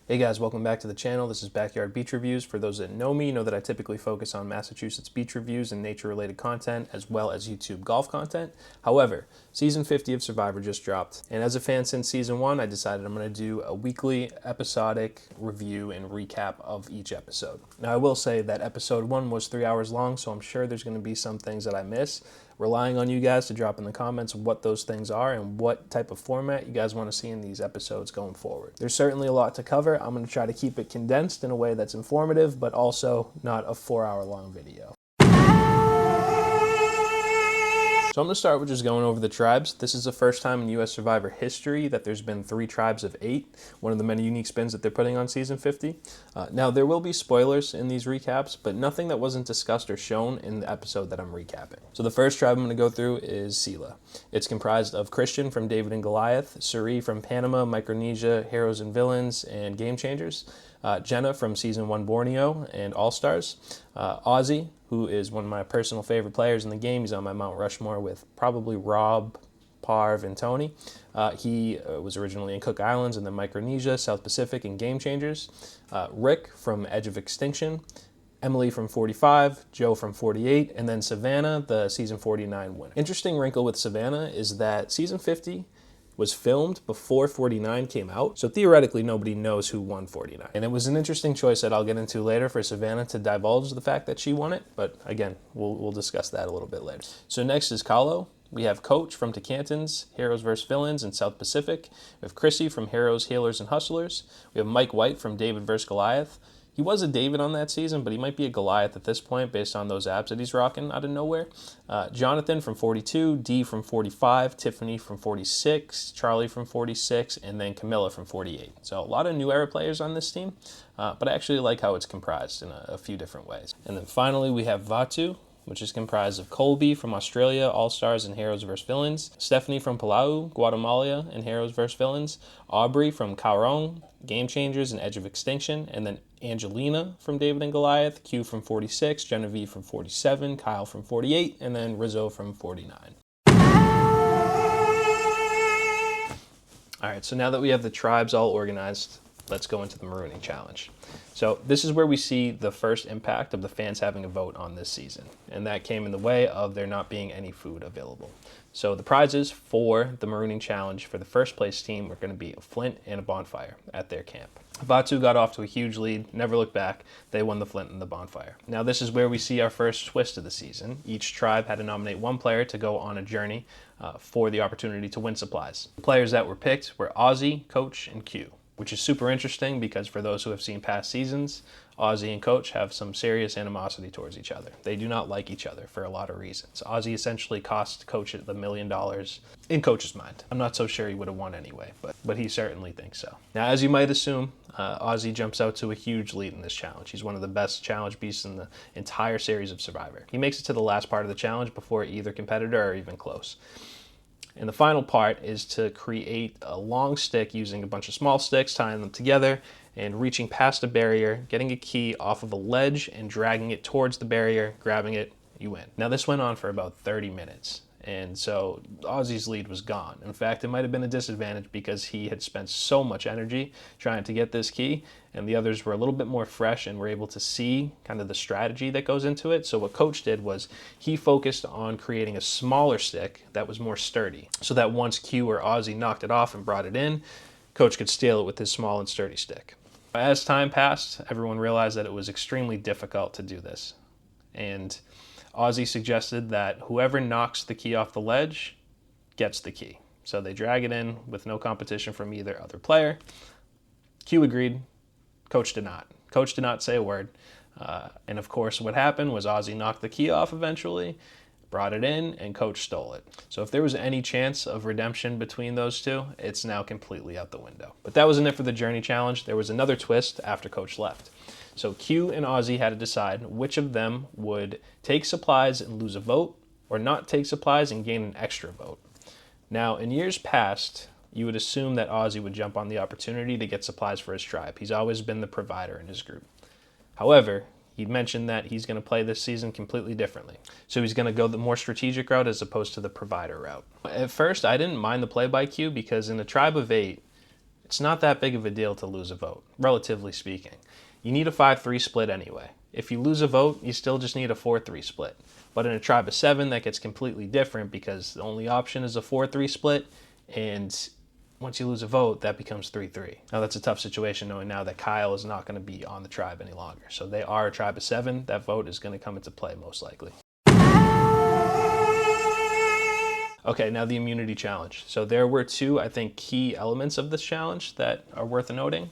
Hey guys, welcome back to the channel. This is Backyard Beach Reviews. For those that know me, know that I typically focus on Massachusetts beach reviews and nature-related content, as well as YouTube golf content. However, Season 50 of Survivor just dropped, and as a fan since Season 1, I decided I'm going to do a weekly episodic review and recap of each episode. Now, I will say that Episode 1 was 3 hours long, so I'm sure there's going to be some things that I miss. Relying on you guys to drop in the comments what those things are and what type of format you guys want to see in these episodes going forward. There's certainly a lot to cover. I'm going to try to keep it condensed in a way that's informative, but also not a 4-hour long video. So I'm going to start with just going over the tribes. This is the first time in US Survivor history that there's been 3 tribes of 8, one of the many unique spins that they're putting on Season 50. Now, there will be spoilers in these recaps, but nothing that wasn't discussed or shown in the episode that I'm recapping. So the first tribe I'm going to go through is Selah. It's comprised of Christian from David and Goliath, Suri from Panama, Micronesia, Heroes and Villains, and Game Changers, Jenna from Season 1 Borneo and All-Stars, Ozzy, who is one of my personal favorite players in the game. He's on my Mount Rushmore with probably Rob, Parv, and Tony. He was originally in Cook Islands and then Micronesia, South Pacific, and Game Changers. Rick from Edge of Extinction, Emily from 45, Joe from 48, and then Savannah, the Season 49 winner. Interesting wrinkle with Savannah is that Season 50 was filmed before 49 came out, so theoretically nobody knows who won 49. And it was an interesting choice that I'll get into later for Savannah to divulge the fact that she won it, but again, we'll discuss that a little bit later. So next is Kahlo. We have Coach from Tocantins, Heroes vs. Villains in South Pacific. We have Chrissy from Heroes, Healers, and Hustlers. We have Mike White from David vs. Goliath. He was a David on that season, but he might be a Goliath at this point based on those abs that he's rocking out of nowhere. Jonathan from 42, Dee from 45, Tiffany from 46, Charlie from 46, and then Camilla from 48. So a lot of new era players on this team, but I actually like how it's comprised in a few different ways. And then finally we have Vatu, which is comprised of Colby from Australia, All-Stars and Heroes vs. Villains, Stephanie from Palau, Guatemala and Heroes vs. Villains, Aubrey from Caorong, Game Changers and Edge of Extinction, and then Angelina from David and Goliath, Q from 46, Genevieve from 47, Kyle from 48, and then Rizzo from 49. All right, so now that we have the tribes all organized, let's go into the Marooning Challenge. So this is where we see the first impact of the fans having a vote on this season, and that came in the way of there not being any food available. So the prizes for the Marooning Challenge for the first place team were going to be a flint and a bonfire at their camp. Vatu got off to a huge lead, never looked back. They won the flint and the bonfire. Now this is where we see our first twist of the season. Each tribe had to nominate one player to go on a journey for the opportunity to win supplies. The players that were picked were Ozzy, Coach, and Q, which is super interesting because for those who have seen past seasons, Ozzy and Coach have some serious animosity towards each other. They do not like each other for a lot of reasons. Ozzy essentially cost Coach $1 million in Coach's mind. I'm not so sure he would have won anyway, but he certainly thinks so. Now, as you might assume, Ozzy jumps out to a huge lead in this challenge. He's one of the best challenge beasts in the entire series of Survivor. He makes it to the last part of the challenge before either competitor are even close. And the final part is to create a long stick using a bunch of small sticks, tying them together, and reaching past a barrier, getting a key off of a ledge and dragging it towards the barrier, grabbing it, you win. Now this went on for about 30 minutes. And so Ozzy's lead was gone. In fact, it might have been a disadvantage because he had spent so much energy trying to get this key, and the others were a little bit more fresh and were able to see kind of the strategy that goes into it. So what Coach did was he focused on creating a smaller stick that was more sturdy, so that once Q or Ozzy knocked it off and brought it in, Coach could steal it with his small and sturdy stick. As time passed, everyone realized that it was extremely difficult to do this. And Ozzy suggested that whoever knocks the key off the ledge gets the key. So they drag it in with no competition from either other player. Q agreed. Coach did not. Coach did not say a word. And of course, what happened was Ozzy knocked the key off eventually, brought it in, and Coach stole it. So if there was any chance of redemption between those two, it's now completely out the window. But that wasn't it for the Journey Challenge. There was another twist after Coach left. So Q and Ozzy had to decide which of them would take supplies and lose a vote, or not take supplies and gain an extra vote. Now, in years past, you would assume that Ozzy would jump on the opportunity to get supplies for his tribe. He's always been the provider in his group. However, he'd mentioned that he's going to play this season completely differently. So he's going to go the more strategic route as opposed to the provider route. At first, I didn't mind the play by Q because in a tribe of 8, It's not that big of a deal to lose a vote, relatively speaking. You need a 5-3 split anyway. If you lose a vote, you still just need a 4-3 split. But in a tribe of 7, that gets completely different because the only option is a 4-3 split, and once you lose a vote, that becomes 3-3. Now that's a tough situation knowing now that Kyle is not going to be on the tribe any longer. So they are a tribe of 7. That vote is going to come into play most likely. Okay, now the immunity challenge. So there were 2, I think, key elements of this challenge that are worth noting.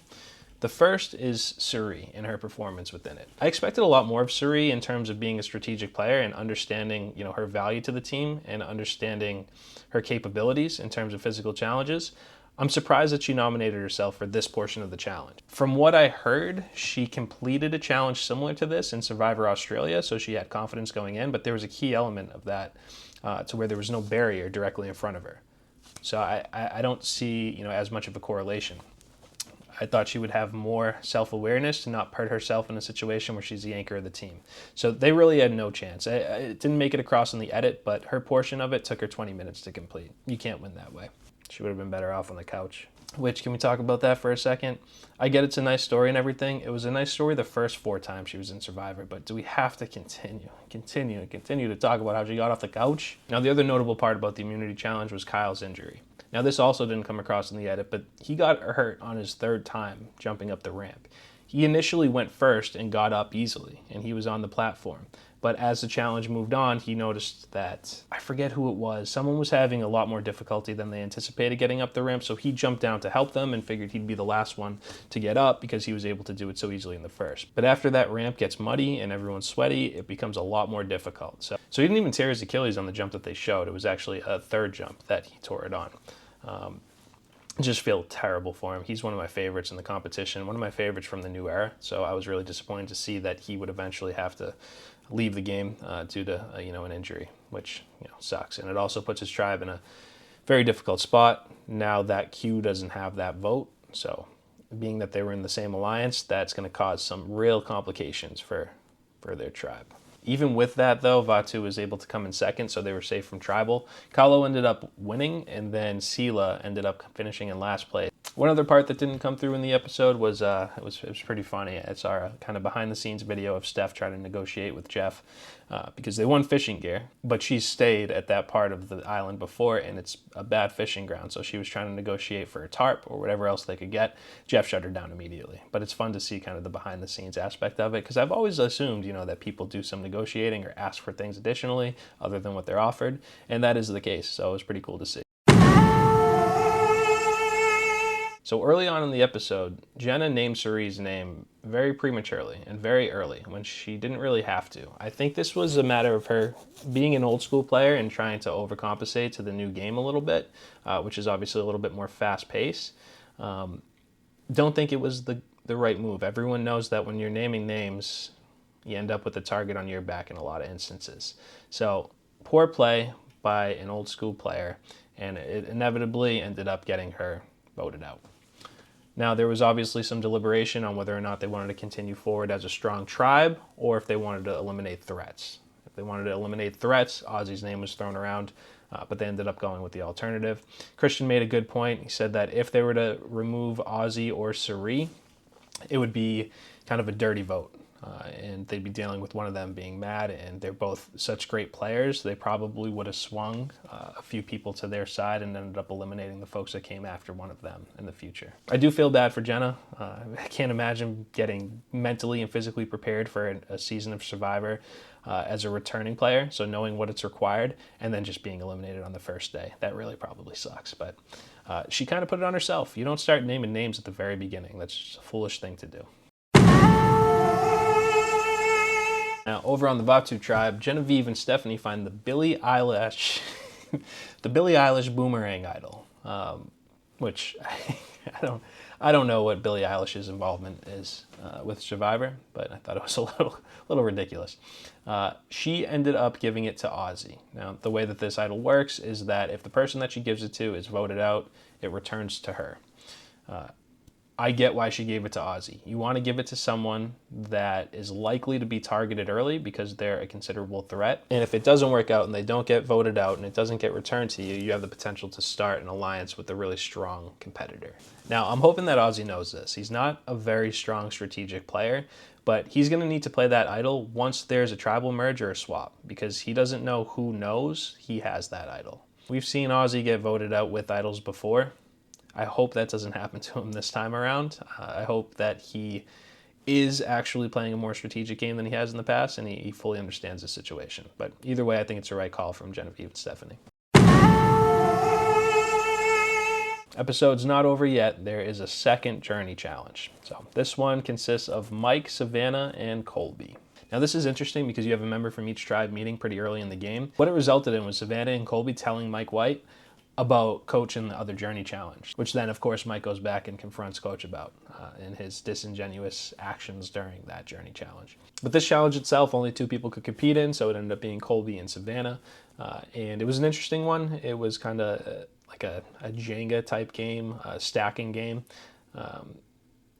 The first is Cirie and her performance within it. I expected a lot more of Cirie in terms of being a strategic player and understanding, her value to the team and understanding her capabilities in terms of physical challenges. I'm surprised that she nominated herself for this portion of the challenge. From what I heard, she completed a challenge similar to this in Survivor Australia, so she had confidence going in, but there was a key element of that to where there was no barrier directly in front of her. So I don't see, as much of a correlation. I thought she would have more self-awareness to not put herself in a situation where she's the anchor of the team. So they really had no chance. It didn't make it across in the edit, but her portion of it took her 20 minutes to complete. You can't win that way. She would have been better off on the couch. Which, can we talk about that for a second? I get it's a nice story and everything. It was a nice story the first 4 times she was in Survivor, but do we have to continue to talk about how she got off the couch? Now, the other notable part about the immunity challenge was Kyle's injury. Now, this also didn't come across in the edit, but he got hurt on his 3rd time jumping up the ramp. He initially went first and got up easily, and he was on the platform. But as the challenge moved on, he noticed that, I forget who it was, someone was having a lot more difficulty than they anticipated getting up the ramp, so he jumped down to help them and figured he'd be the last one to get up because he was able to do it so easily in the first. But after that ramp gets muddy and everyone's sweaty, it becomes a lot more difficult. So he didn't even tear his Achilles on the jump that they showed. It was actually a 3rd jump that he tore it on. Just feel terrible for him. He's one of my favorites in the competition, one of my favorites from the new era. So I was really disappointed to see that he would eventually have to leave the game due to an injury, which sucks. And it also puts his tribe in a very difficult spot now that Q doesn't have that vote. So being that they were in the same alliance, that's going to cause some real complications for their tribe. Even with that, though, Vaatu was able to come in 2nd, so they were safe from tribal. Kalo ended up winning, and then Sela ended up finishing in last place. One other part that didn't come through in the episode was it was pretty funny. It's our kind of behind-the-scenes video of Steph trying to negotiate with Jeff because they won fishing gear, but she stayed at that part of the island before, and it's a bad fishing ground, so she was trying to negotiate for a tarp or whatever else they could get. Jeff shut her down immediately. But it's fun to see kind of the behind-the-scenes aspect of it because I've always assumed, that people do some negotiating or ask for things additionally other than what they're offered, and that is the case, so it was pretty cool to see. So early on in the episode, Jenna named Cirie's name very prematurely and very early when she didn't really have to. I think this was a matter of her being an old school player and trying to overcompensate to the new game a little bit, which is obviously a little bit more fast paced. Don't think it was the right move. Everyone knows that when you're naming names, you end up with a target on your back in a lot of instances. So poor play by an old school player, and it inevitably ended up getting her voted out. Now, there was obviously some deliberation on whether or not they wanted to continue forward as a strong tribe or if they wanted to eliminate threats. If they wanted to eliminate threats, Ozzy's name was thrown around, but they ended up going with the alternative. Christian made a good point. He said that if they were to remove Ozzy or Cirie, it would be kind of a dirty vote. And they'd be dealing with one of them being mad, and they're both such great players, they probably would have swung a few people to their side and ended up eliminating the folks that came after one of them in the future. I do feel bad for Jenna. I can't imagine getting mentally and physically prepared for a season of Survivor as a returning player, so knowing what it's required, and then just being eliminated on the first day. That really probably sucks, but she kind of put it on herself. You don't start naming names at the very beginning. That's just a foolish thing to do. Now, over on the Vaatu tribe, Genevieve and Stephanie find the Billie Eilish boomerang idol, which I don't know what Billie Eilish's involvement is with Survivor, but I thought it was a little ridiculous. She ended up giving it to Ozzy. Now, the way that this idol works is that if the person that she gives it to is voted out, it returns to her. I get why she gave it to Ozzy. You want to give it to someone that is likely to be targeted early because they're a considerable threat. And if it doesn't work out and they don't get voted out and it doesn't get returned to you, you have the potential to start an alliance with a really strong competitor. Now, I'm hoping that Ozzy knows this. He's not a very strong strategic player, but he's going to need to play that idol once there's a tribal merge or a swap because he doesn't know who knows he has that idol. We've seen Ozzy get voted out with idols before. I hope that doesn't happen to him this time around. I hope that he is actually playing a more strategic game than he has in the past, and he fully understands the situation. But either way, I think it's the right call from Genevieve and Stephanie. Episode's not over yet. There is a second journey challenge. So this one consists of Mike, Savannah, and Colby. Now this is interesting because you have a member from each tribe meeting pretty early in the game. What it resulted in was Savannah and Colby telling Mike White about Coach and the other journey challenge, which then of course Mike goes back and confronts Coach about in his disingenuous actions during that journey challenge. But this challenge itself, only 2 people could compete in, so it ended up being Colby and Savannah, and it was an interesting one. It was kind of like a Jenga type game, a stacking game,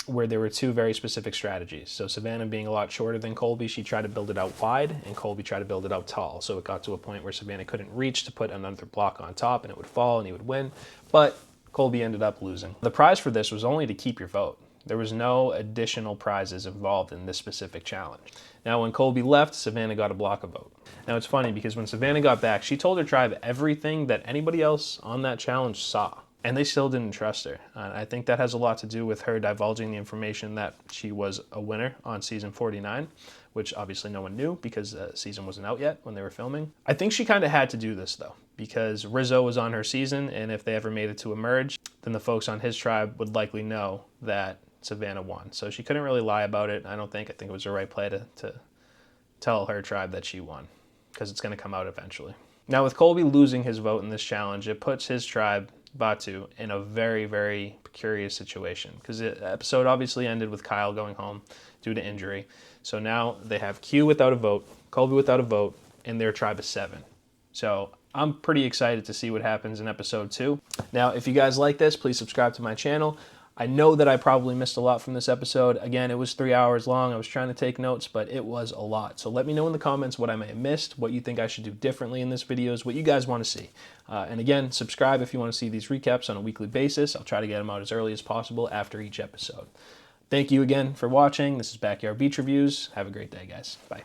where there were 2 very specific strategies. So Savannah being a lot shorter than Colby, she tried to build it out wide, and Colby tried to build it out tall. So it got to a point where Savannah couldn't reach to put another block on top, and it would fall, and he would win. But Colby ended up losing. The prize for this was only to keep your vote. There was no additional prizes involved in this specific challenge. Now, when Colby left, Savannah got a block of vote. Now, it's funny because when Savannah got back, she told her tribe everything that anybody else on that challenge saw. And they still didn't trust her. I think that has a lot to do with her divulging the information that she was a winner on season 49, which obviously no one knew because the season wasn't out yet when they were filming. I think she kind of had to do this though, because Rizzo was on her season, and if they ever made it to a merge, then the folks on his tribe would likely know that Savannah won. So she couldn't really lie about it, I don't think. I think it was the right play to tell her tribe that she won, because it's going to come out eventually. Now with Colby losing his vote in this challenge, it puts his tribe, Batu, in a very, very precarious situation because the episode obviously ended with Kyle going home due to injury. So now they have Q without a vote, Colby without a vote, and their tribe is 7. So I'm pretty excited to see what happens in episode 2. Now, if you guys like this, please subscribe to my channel. I know that I probably missed a lot from this episode. Again, it was 3 hours long. I was trying to take notes, but it was a lot. So let me know in the comments what I may have missed, what you think I should do differently in this videos, what you guys want to see. And again, subscribe if you want to see these recaps on a weekly basis. I'll try to get them out as early as possible after each episode. Thank you again for watching. This is Backyard Beach Reviews. Have a great day, guys. Bye.